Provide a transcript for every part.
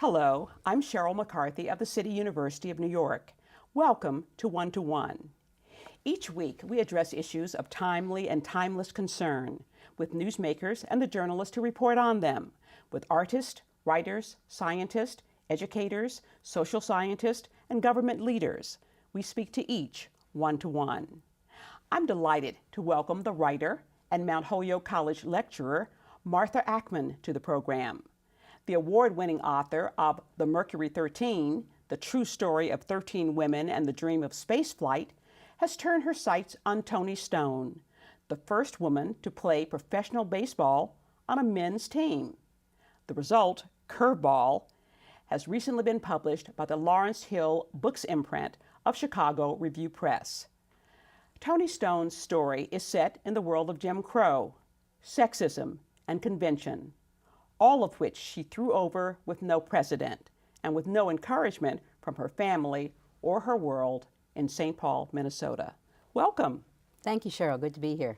Hello, I'm Sheryl McCarthy of the City University of New York. Welcome to One to One. Each week, we address issues of timely and timeless concern with newsmakers and the journalists who report on them, with artists, writers, scientists, educators, social scientists, and government leaders. We speak to each one to one. I'm delighted to welcome the writer and Mount Holyoke College lecturer, Martha Ackman, to the program. The award-winning author of The Mercury 13, The True Story of 13 Women and the Dream of Spaceflight, has turned her sights on Toni Stone, the first woman to play professional baseball on a men's team. The result, Curveball, has recently been published by the Lawrence Hill Books imprint of Chicago Review Press. Toni Stone's story is set in the world of Jim Crow, sexism, and convention, all of which she threw over with no precedent and with no encouragement from her family or her world in St. Paul, Minnesota. Welcome. Thank you, Sheryl. Good to be here.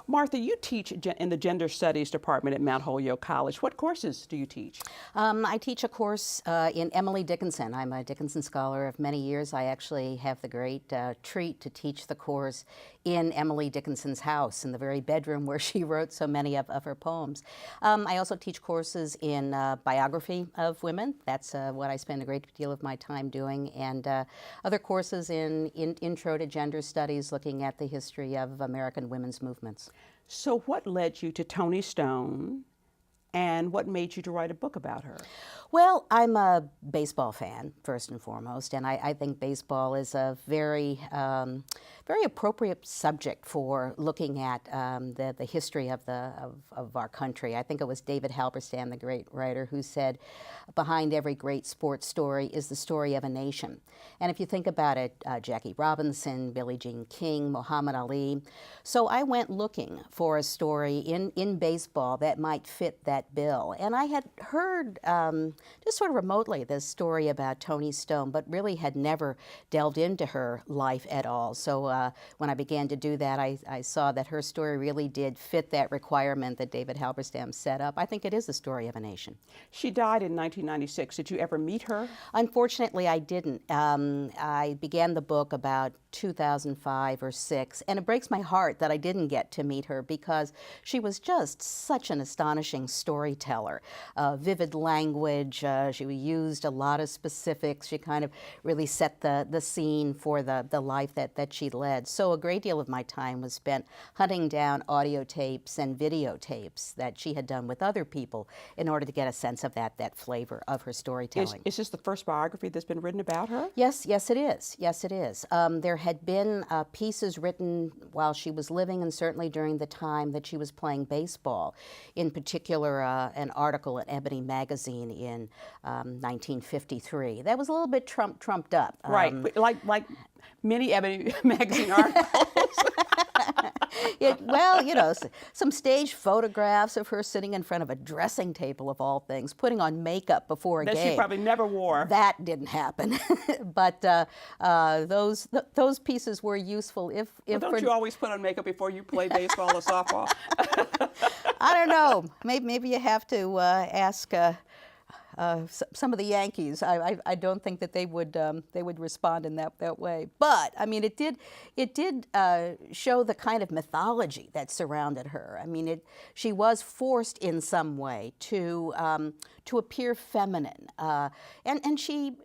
Martha, you teach in the Gender Studies Department at Mount Holyoke College. What courses do you teach? I teach a course in Emily Dickinson. I'm a Dickinson scholar of many years. I actually have the great treat to teach the course in Emily Dickinson's house, in the very bedroom where she wrote so many of her poems. I also teach courses in biography of women. That's what I spend a great deal of my time doing, and other courses in Intro to Gender Studies, looking at the history of American women's movements. So what led you to Toni Stone, and what made you to write a book about her? Well, I'm a baseball fan, first and foremost, and I think baseball is a very appropriate subject for looking at the history of our country. I think it was David Halberstam, the great writer, who said, behind every great sports story is the story of a nation. And if you think about it, Jackie Robinson, Billie Jean King, Muhammad Ali. So I went looking for a story in baseball that might fit that bill. And I had heard just sort of remotely this story about Toni Stone, but really had never delved into her life at all. So when I began to do that, I saw that her story really did fit that requirement that David Halberstam set up. I think it is the story of a nation. She died in 1996. Did you ever meet her? Unfortunately, I didn't. I began the book about 2005 or 6, and it breaks my heart that I didn't get to meet her because she was just such an astonishing storyteller. Vivid language, she used a lot of specifics. She kind of really set the scene for the life that she led. So a great deal of my time was spent hunting down audio tapes and videotapes that she had done with other people in order to get a sense of that flavor of her storytelling. Is this the first biography that's been written about her? Yes, it is. Yes, it is. There had been pieces written while she was living, and certainly during the time that she was playing baseball. In particular, an article in Ebony magazine in 1953. That was a little bit trumped up. Right, like many Ebony magazine articles. Well, you know, some staged photographs of her sitting in front of a dressing table of all things, putting on makeup before a game. That she probably never wore. That didn't happen. But those pieces were useful. Well, don't you always put on makeup before you play baseball or softball? I don't know. Maybe you have to ask some of the Yankees. I don't think that they would respond in that way. But I mean, it did show the kind of mythology that surrounded her. I mean, she was forced in some way to appear feminine, and she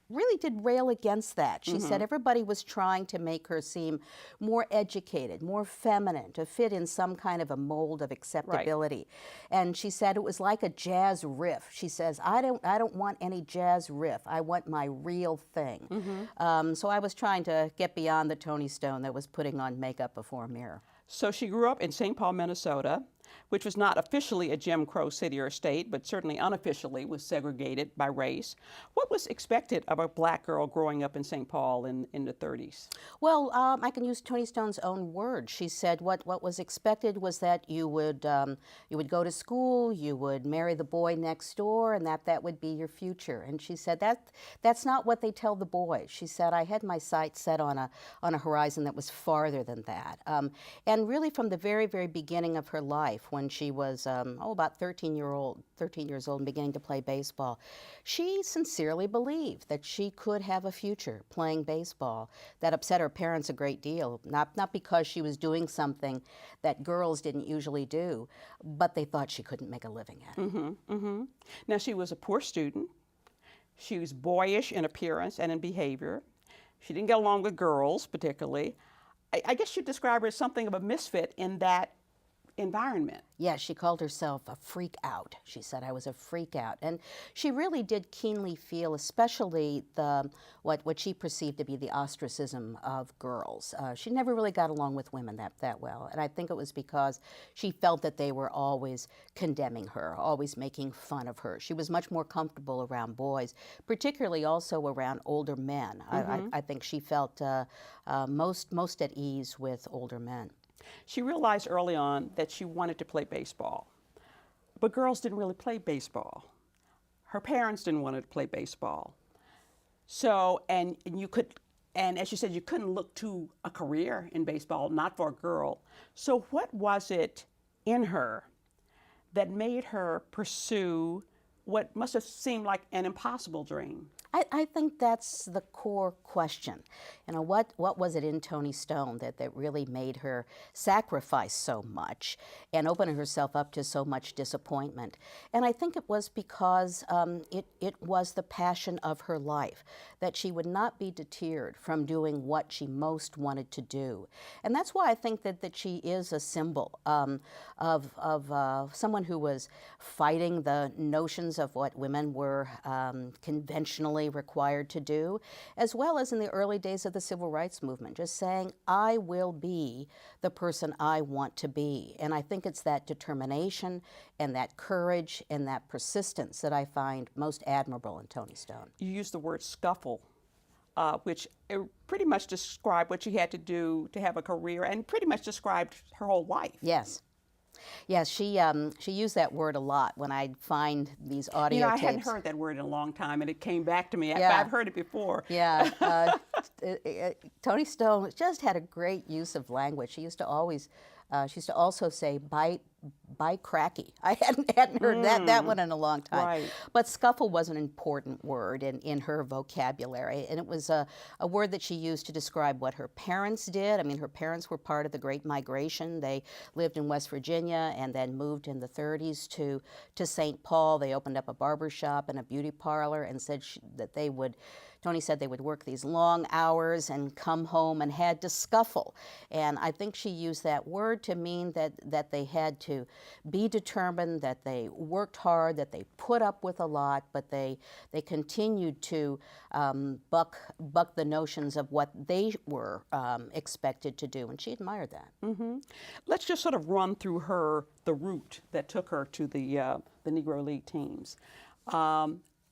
really did rail against that. She said everybody was trying to make her seem more educated, more feminine, to fit in some kind of a mold of acceptability. Right. And she said it was like a jazz riff. She says, I don't want any jazz riff. I want my real thing. So I was trying to get beyond the Toni Stone that was putting on makeup before a mirror. So she grew up in St. Paul, Minnesota, which was not officially a Jim Crow city or state, but certainly unofficially was segregated by race. What was expected of a black girl growing up in St. Paul in the 30s? Well, I can use Toni Stone's own words. She said what was expected was that you would go to school, you would marry the boy next door, and that would be your future. And she said that's not what they tell the boys. She said, I had my sights set on a horizon that was farther than that. And really from the very, very beginning of her life, life when she was about 13 years old and beginning to play baseball. She sincerely believed that she could have a future playing baseball. That upset her parents a great deal, not because she was doing something that girls didn't usually do, but they thought she couldn't make a living at it. Now, she was a poor student. She was boyish in appearance and in behavior. She didn't get along with girls particularly. I guess you'd describe her as something of a misfit in that environment. Yes, she called herself a freak out. She said, I was a freak out. And she really did keenly feel, especially what she perceived to be the ostracism of girls. She never really got along with women that well. And I think it was because she felt that they were always condemning her, always making fun of her. She was much more comfortable around boys, particularly also around older men. I think she felt most at ease with older men. She realized early on that she wanted to play baseball, but girls didn't really play baseball. Her parents didn't want her to play baseball. So, and as you said, you couldn't look to a career in baseball, not for a girl. So what was it in her that made her pursue what must have seemed like an impossible dream? I think that's the core question. You know, what was it in Toni Stone that really made her sacrifice so much and open herself up to so much disappointment? And I think it was because it was the passion of her life, that she would not be deterred from doing what she most wanted to do. And that's why I think that she is a symbol of someone who was fighting the notions of what women were conventionally required to do, as well as in the early days of the civil rights movement, just saying, I will be the person I want to be. And I think it's that determination and that courage and that persistence that I find most admirable in Toni Stone. You used the word scuffle, which pretty much described what she had to do to have a career and pretty much described her whole life. Yes. Yes, she used that word a lot when I'd find these audio tapes. I hadn't heard that word in a long time, and it came back to me. Yeah. I've heard it before. Yeah, Toni Stone just had a great use of language. She used to also say, by cracky. I hadn't heard that one in a long time. Right. But scuffle was an important word in her vocabulary, and it was a word that she used to describe what her parents did. I mean, her parents were part of the Great Migration. They lived in West Virginia and then moved in the 30s to St. Paul. They opened up a barber shop and a beauty parlor and said that Toni said they would work these long hours and come home and had to scuffle. And I think she used that word to mean that they had to be determined, that they worked hard, that they put up with a lot, but they continued to buck the notions of what they were expected to do. And she admired that. Mm-hmm. Let's just sort of run through the route that took her to the Negro League teams.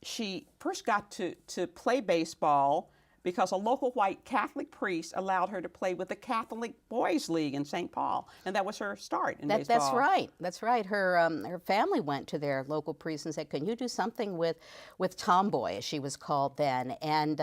She first got to play baseball because a local white Catholic priest allowed her to play with the Catholic Boys League in St. Paul, and that was her start in baseball. That's right. That's right. Her family went to their local priest and said, "Can you do something with Tomboy," as she was called then? And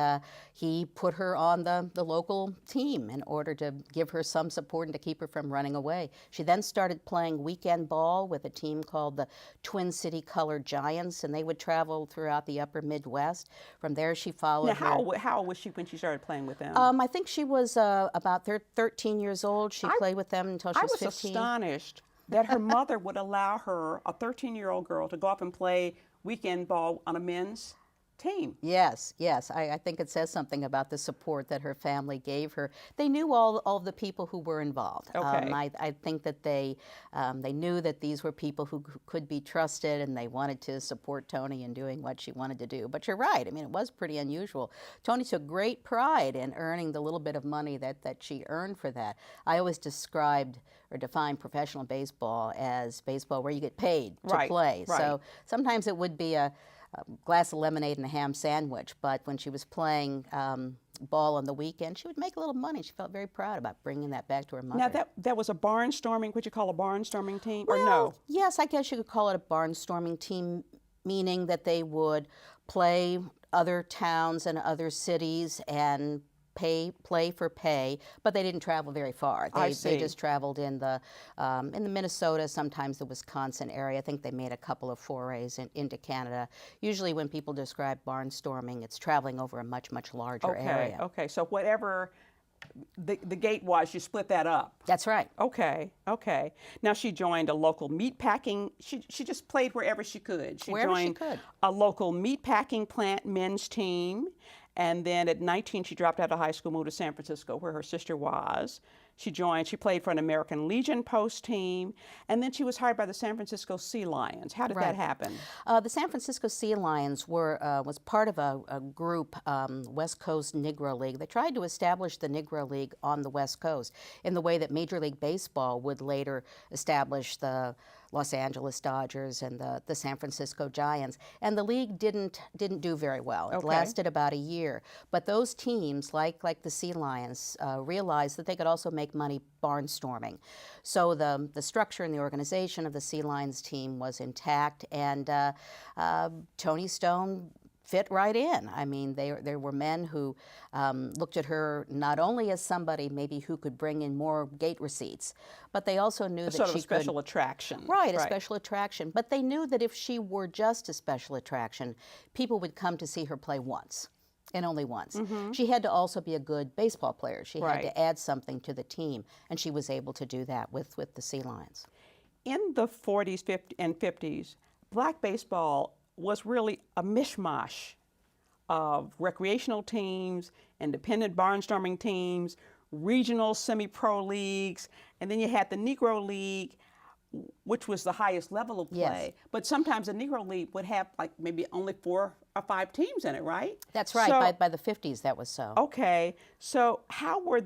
he put her on the local team in order to give her some support and to keep her from running away. She then started playing weekend ball with a team called the Twin City Colored Giants, and they would travel throughout the upper Midwest. From there, she followed. Now, how old was she when she started playing with them? I think she was about 13 years old. She played with them until she was 15. I was astonished that her mother would allow her, a 13-year-old girl, to go up and play weekend ball on a men's team. Yes, yes. I think it says something about the support that her family gave her. They knew all the people who were involved. Okay. I think that they knew that these were people who could be trusted, and they wanted to support Toni in doing what she wanted to do. But you're right. I mean, it was pretty unusual. Toni took great pride in earning the little bit of money that she earned for that. I always described or defined professional baseball as baseball where you get paid to play. Right. So sometimes it would be a glass of lemonade and a ham sandwich, but when she was playing ball on the weekend, she would make a little money. She felt very proud about bringing that back to her mother. Now, that was a barnstorming, what you call a barnstorming team, or Well, no? Yes, I guess you could call it a barnstorming team, meaning that they would play other towns and other cities and play for pay, but they didn't travel very far. They just traveled in the Minnesota, sometimes the Wisconsin area. I think they made a couple of forays into Canada. Usually when people describe barnstorming, it's traveling over a much, much larger area. Okay, so whatever the gate was, you split that up. That's right. Okay. Now she joined a local meatpacking. She just played wherever she could. Wherever she joined could. a local meatpacking plant men's team, and then at 19 she dropped out of high school, moved to San Francisco where her sister was. She played for an American Legion post team, and then she was hired by the San Francisco Sea Lions. How did that happen? The San Francisco Sea Lions was part of a group, West Coast Negro League. They tried to establish the Negro League on the West Coast in the way that Major League Baseball would later establish the Los Angeles Dodgers and the San Francisco Giants, and the league didn't do very well. It lasted about a year, but those teams, like the Sea Lions, realized that they could also make money barnstorming. So the structure and the organization of the Sea Lions team was intact, and Tony Stone fit right in. I mean, there were men who looked at her not only as somebody maybe who could bring in more gate receipts, but they also knew that she could... Sort of a special attraction. Right, a special attraction. But they knew that if she were just a special attraction, people would come to see her play once. And only once. She had to also be a good baseball player. She had to add something to the team, and she was able to do that with the Sea Lions. In the 40s and 50s, black baseball was really a mishmash of recreational teams, independent barnstorming teams, regional semi-pro leagues, and then you had the Negro League, which was the highest level of play. But sometimes the Negro League would have like maybe only 4 or 5 teams in it, right? That's right. So, by the 50s, that was so. Okay. So how were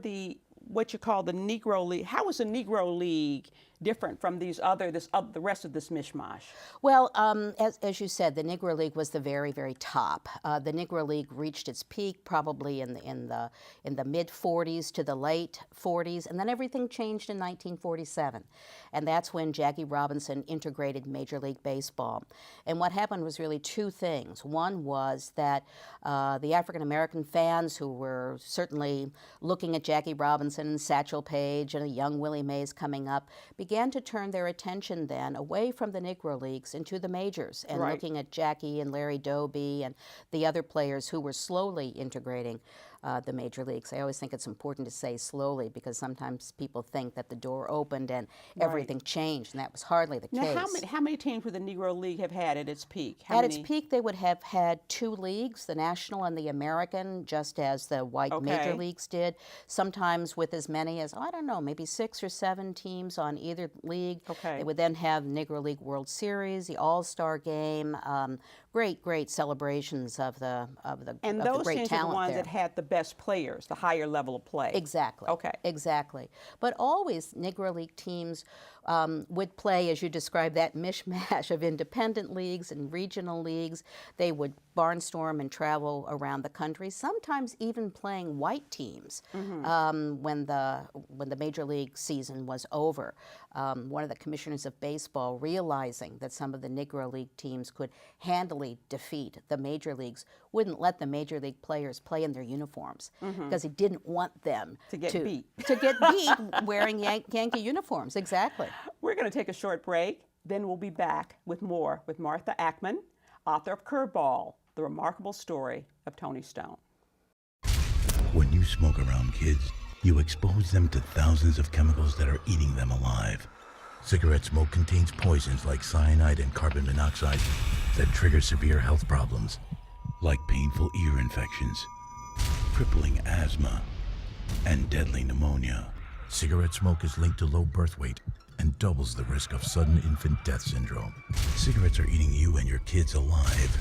what you call the Negro League, how was the Negro League different from the rest of this mishmash? Well, as you said, the Negro League was the very, very top. The Negro League reached its peak probably in the mid 40s to the late 40s, and then everything changed in 1947, and that's when Jackie Robinson integrated Major League Baseball. And what happened was really 2 things. One was that the African American fans who were certainly looking at Jackie Robinson and Satchel Paige and a young Willie Mays coming up began to turn their attention then away from the Negro Leagues into the majors and looking at Jackie and Larry Doby and the other players who were slowly integrating the major leagues. I always think it's important to say slowly because sometimes people think that the door opened and everything changed, and that was hardly the case. Now, how many teams would the Negro League have had at its peak? Its peak, they would have had 2 leagues, the National and the American, just as the white major leagues did, sometimes with as many as, I don't know, maybe 6 or 7 teams on either league. They would then have Negro League World Series, the All-Star Game, great celebrations of the and of those the great teams talent are the ones there. that had the best players, the higher level of play. Exactly. Exactly. But always Negro League teams would play, as you described, that mishmash of independent leagues and regional leagues. They would barnstorm and travel around the country, sometimes even playing white teams when the Major League season was over. One of the commissioners of baseball, realizing that some of the Negro League teams could handily defeat the Major Leagues, wouldn't let the Major League players play in their uniforms because he didn't want them to get beat wearing Yankee uniforms. Exactly. We're going to take a short break, then we'll be back with more with Martha Ackman, author of Curveball, The Remarkable Story of Tony Stone. When you smoke around kids, you expose them to thousands of chemicals that are eating them alive. Cigarette smoke contains poisons like cyanide and carbon monoxide that trigger severe health problems, like painful ear infections, crippling asthma, and deadly pneumonia. Cigarette smoke is linked to low birth weight and doubles the risk of sudden infant death syndrome. Cigarettes are eating you and your kids alive.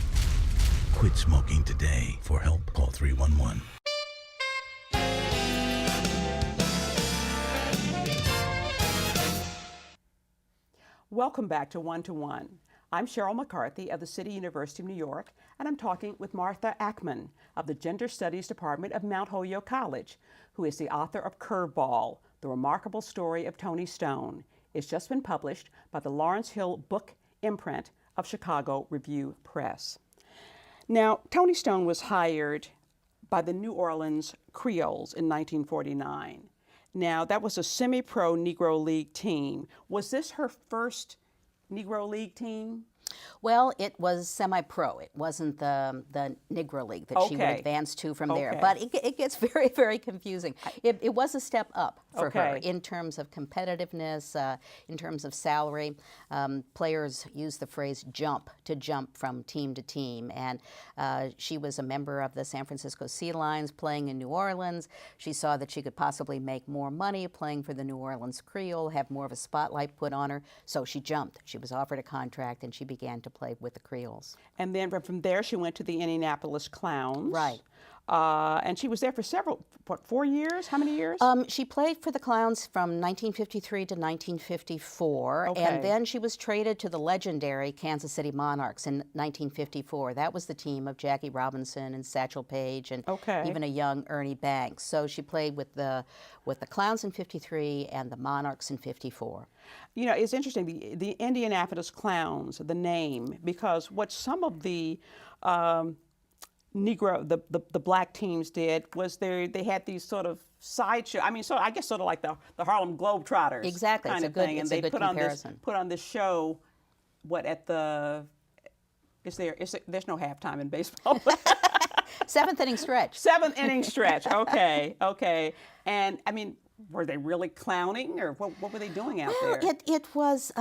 Quit smoking today. For help, call 311. Welcome back to One to One. I'm Sheryl McCarthy of the City University of New York, and I'm talking with Martha Ackman of the Gender Studies Department of Mount Holyoke College, who is the author of Curveball, The Remarkable Story of Tony Stone. It's just been published by the Lawrence Hill Book Imprint of Chicago Review Press. Now, Tony Stone was hired by the New Orleans Creoles in 1949. Now, that was a semi-pro Negro League team. Was this her first Negro League team? Well, it was semi-pro. It wasn't the Negro League that she would Okay. advance to from there. Okay. But it gets very, very confusing. It was a step up for her Okay. in terms of competitiveness, in terms of salary. Players use the phrase jump to jump from team to team. And she was a member of the San Francisco Sea Lions playing in New Orleans. She saw that she could possibly make more money playing for the New Orleans Creole, have more of a spotlight put on her. So she jumped. She was offered a contract and she began to play with the Creoles. And then from there, she went to the Indianapolis Clowns. Right. And she was there for 4 years? How many years? She played for the Clowns from 1953 to 1954, Okay. and then she was traded to the legendary Kansas City Monarchs in 1954. That was the team of Jackie Robinson and Satchel Paige and Okay. even a young Ernie Banks. So she played with the Clowns in 53 and the Monarchs in 54. You know, it's interesting, the Indianapolis Clowns, the name, because what some of the Negro, the black teams did was they had these sort of sideshow. I mean, I guess sort of like the Harlem Globetrotters. Exactly. Kind It's a of good- thing. it's And a they good comparison. put on this show, at the, there's no halftime in baseball. Seventh inning stretch. 7th inning stretch. Okay. And I mean, were they really clowning, or what were they doing out there? It was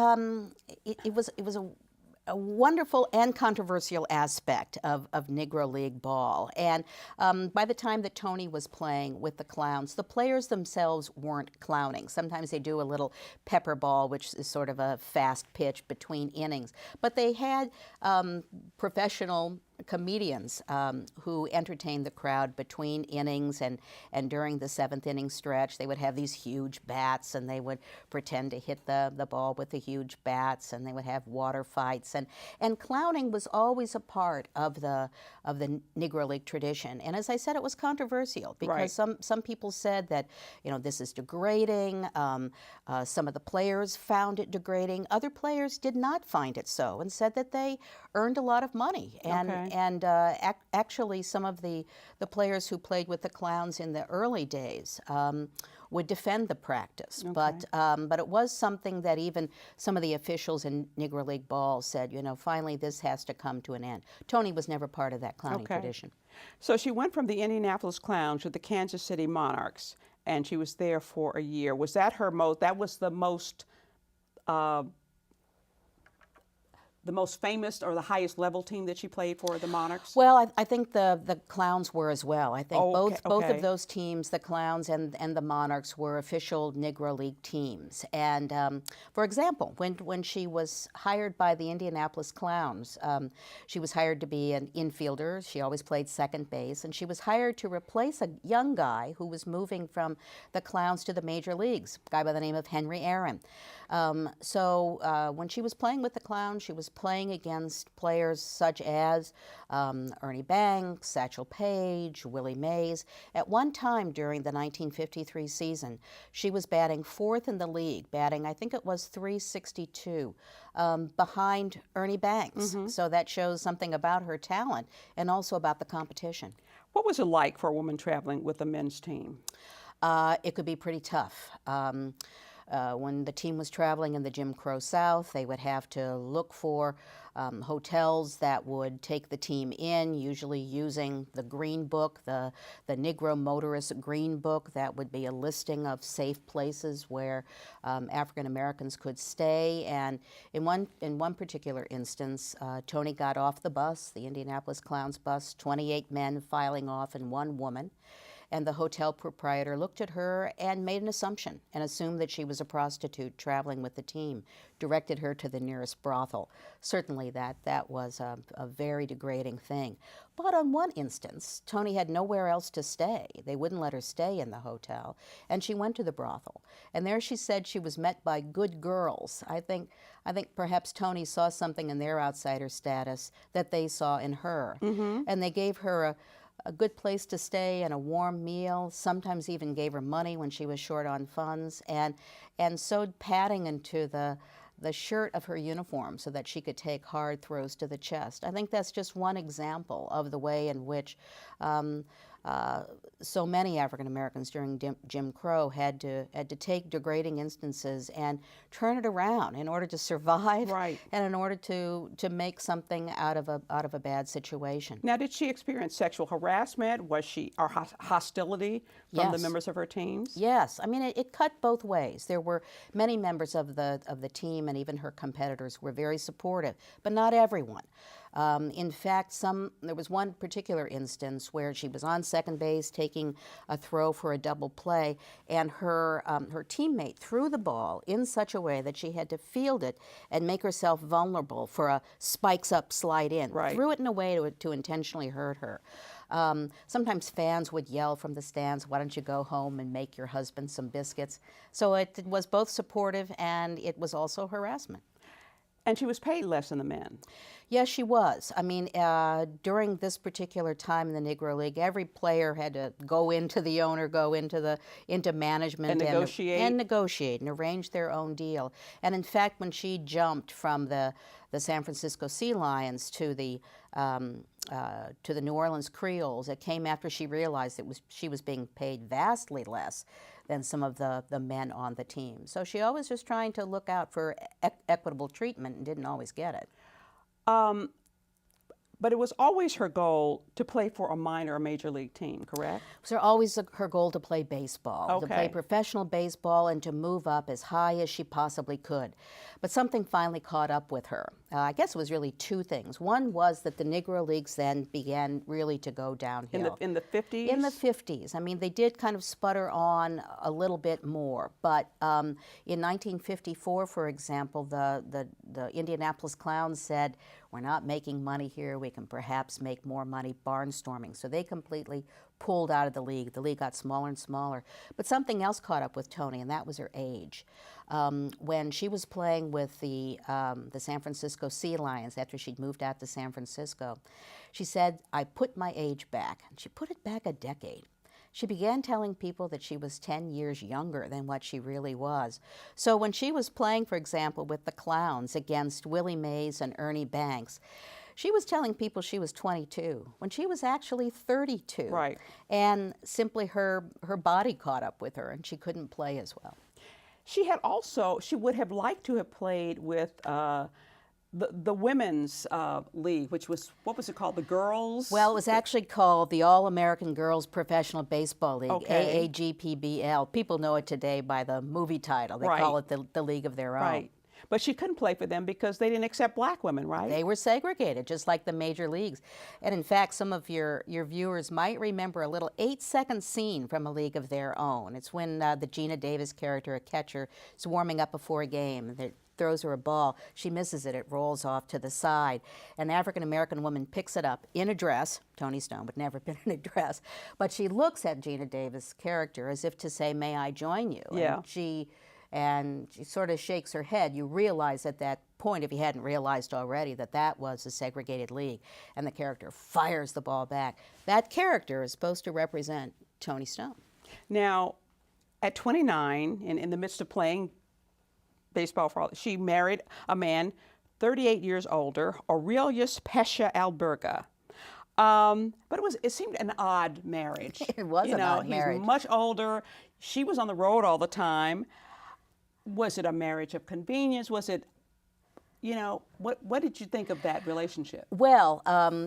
a wonderful and controversial aspect of Negro League ball. And by the time that Tony was playing with the Clowns, the players themselves weren't clowning. Sometimes they do a little pepper ball, which is sort of a fast pitch between innings. But they had professional comedians who entertained the crowd between innings and during the 7th inning stretch. They would have these huge bats and they would pretend to hit the ball with the huge bats, and they would have water fights. And clowning was always a part of the Negro League tradition. And as I said, it was controversial because Right. some people said that, this is degrading. Some of the players found it degrading. Other players did not find it so and said that they earned a lot of money. And actually, some of the players who played with the Clowns in the early days would defend the practice. Okay. But it was something that even some of the officials in Negro League ball said, finally this has to come to an end. Tony was never part of that clowning tradition. So she went from the Indianapolis Clowns to the Kansas City Monarchs, and she was there for a year. Was that that was the most famous or the highest level team that she played for, the Monarchs? Well, I think the Clowns were as well. I think both okay. of those teams, the Clowns and the Monarchs, were official Negro League teams. And for example, when she was hired by the Indianapolis Clowns, she was hired to be an infielder. She always played second base, and she was hired to replace a young guy who was moving from the Clowns to the major leagues, a guy by the name of Henry Aaron. So when she was playing with the Clowns, she was playing against players such as Ernie Banks, Satchel Paige, Willie Mays. At one time during the 1953 season, she was batting 4th in the league, batting, I think it was 362, behind Ernie Banks. So that shows something about her talent and also about the competition. What was it like for a woman traveling with a men's team? It could be pretty tough. When the team was traveling in the Jim Crow South, they would have to look for hotels that would take the team in, usually using the Green Book, the Negro Motorist Green Book. That would be a listing of safe places where African Americans could stay. And in one particular instance, Tony got off the bus, the Indianapolis Clowns bus, 28 men filing off and 1 woman. And the hotel proprietor looked at her and made an assumption and assumed that she was a prostitute traveling with the team, directed her to the nearest brothel. Certainly that was a very degrading thing. But on one instance, Tony had nowhere else to stay. They wouldn't let her stay in the hotel, and she went to the brothel. And there she said she was met by good girls. I think perhaps Tony saw something in their outsider status that they saw in her. And they gave her a good place to stay and a warm meal, sometimes even gave her money when she was short on funds, and sewed padding into the shirt of her uniform so that she could take hard throws to the chest. I think that's just one example of the way in which so many African Americans during Jim Crow had to take degrading instances and turn it around in order to survive, Right. and in order to make something out of a bad situation. Now, did she experience sexual harassment? Was she or hostility from the Yes. members of her teams? Yes, I mean it cut both ways. There were many members of the team and even her competitors were very supportive, but not everyone. In fact, there was one particular instance where she was on second base taking a throw for a double play, and her teammate threw the ball in such a way that she had to field it and make herself vulnerable for a spikes up, slide in. Right. Threw it in a way to intentionally hurt her. Sometimes fans would yell from the stands, "Why don't you go home and make your husband some biscuits?" So it was both supportive and it was also harassment. And she was paid less than the men. Yes, she was. I mean, during this particular time in the Negro League, every player had to go into the owner, go into management, And negotiate. and arrange their own deal. And in fact, when she jumped from the San Francisco Sea Lions to the New Orleans Creoles, it came after she realized she was being paid vastly less than some of the men on the team. So she always was trying to look out for equitable treatment and didn't always get it. But it was always her goal to play for a minor or major league team, correct? It was always her goal to play baseball, to play Okay. professional baseball and to move up as high as she possibly could. But something finally caught up with her. I guess it was really two things. One was that the Negro Leagues then began really to go downhill. In the 50s? In the 50s. I mean, they did kind of sputter on a little bit more. But in 1954, for example, the Indianapolis Clowns said, "We're not making money here. We can perhaps make more money barnstorming." So they completely pulled out of the league. The league got smaller and smaller. But something else caught up with Toni, and that was her age. When she was playing with the San Francisco Sea Lions after she'd moved out to San Francisco, she said, "I put my age back." And she put it back a decade. She began telling people that she was 10 years younger than what she really was. So when she was playing, for example, with the Clowns against Willie Mays and Ernie Banks, she was telling people she was 22 when she was actually 32. Right. And simply her body caught up with her and she couldn't play as well. She would have liked to have played with the women's league, which was, what was it called, the girls? Well, it was actually called the All-American Girls Professional Baseball League, Okay. AAGPBL. People know it today by the movie title. They Right. call it the League of Their Own. Right. But she couldn't play for them because they didn't accept black women, right? They were segregated, just like the major leagues. And in fact, some of your viewers might remember a little 8-second scene from A League of Their Own. It's when the Gina Davis character, a catcher, is warming up before a game. They throws her a ball. She misses it. It rolls off to the side. An African-American woman picks it up in a dress. Toni Stone would never have been in a dress. But she looks at Gina Davis' character as if to say, "May I join you?" Yeah. And she sort of shakes her head. You realize at that point, if you hadn't realized already, that was a segregated league. And the character fires the ball back. That character is supposed to represent Toni Stone. Now, at 29, in the midst of playing baseball for all, she married a man 38 years older, Aurelius Pesha Alberga. But it seemed an odd marriage. It was an odd marriage. He's much older. She was on the road all the time. Was it a marriage of convenience? Was it, what did you think of that relationship? Well,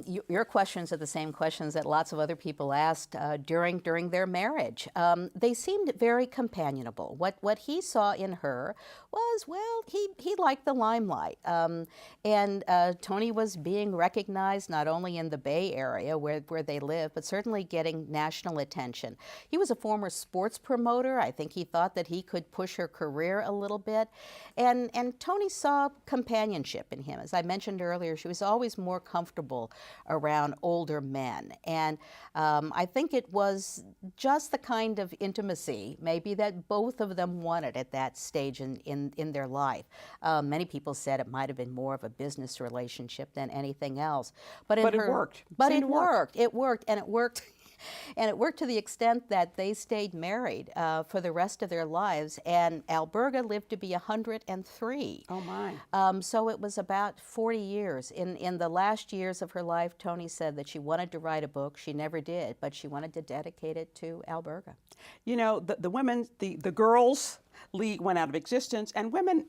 your questions are the same questions that lots of other people asked during their marriage. They seemed very companionable. What he saw in her was, well, he liked the limelight. And Toni was being recognized not only in the Bay Area where they live, but certainly getting national attention. He was a former sports promoter. I think he thought that he could push her career a little bit. And Toni saw companionship in him. As I mentioned earlier, she was always more comfortable around older men. And I think it was just the kind of intimacy maybe that both of them wanted at that stage in their life. Many people said it might have been more of a business relationship than anything else. But it worked. But Seemed it to work. worked. It worked, and it worked And it worked to the extent that they stayed married for the rest of their lives, and Alberga lived to be 103. Oh my. So it was about 40 years. In the last years of her life, Toni said that she wanted to write a book. She never did, but she wanted to dedicate it to Alberga. You know, the women, the girls' league went out of existence, and women,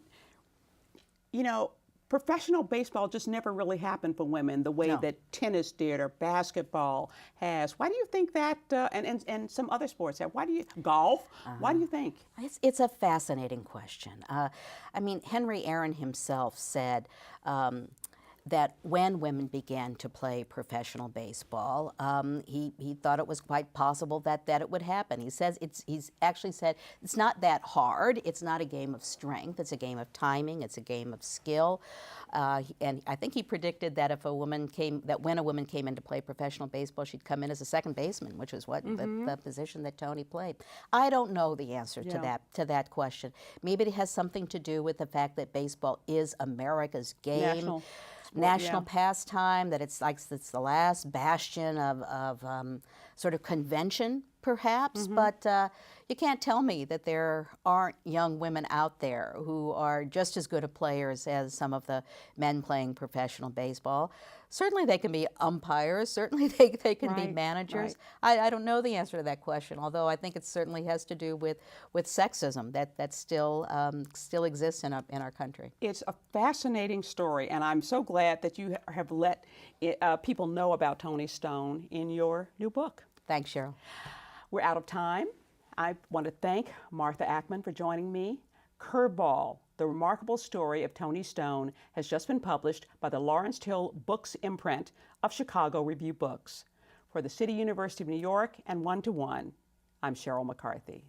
you know, professional baseball just never really happened for women the way that tennis did or basketball has. Why do you think that, and some other sports have? Why do you, golf, why do you think? It's a fascinating question. I mean, Henry Aaron himself said that when women began to play professional baseball, he thought it was quite possible that it would happen. He's actually said it's not that hard. It's not a game of strength. It's a game of timing. It's a game of skill. And I think he predicted that when a woman came in to play professional baseball, she'd come in as a second baseman, which was what the position that Toni played. I don't know the answer to that question. Maybe it has something to do with the fact that baseball is America's game. National pastime, that it's the last bastion of sort of convention, perhaps, but you can't tell me that there aren't young women out there who are just as good of players as some of the men playing professional baseball. Certainly they can be umpires, certainly they can be managers. I don't know the answer to that question, although I think it certainly has to do with sexism that still exists in our country. It's a fascinating story, and I'm so glad that you have let people know about Toni Stone in your new book. Thanks, Sheryl. We're out of time. I want to thank Martha Ackman for joining me. Curveball, the remarkable story of Toni Stone, has just been published by the Lawrence Hill Books imprint of Chicago Review Books. For the City University of New York and 1-to-1, I'm Sheryl McCarthy.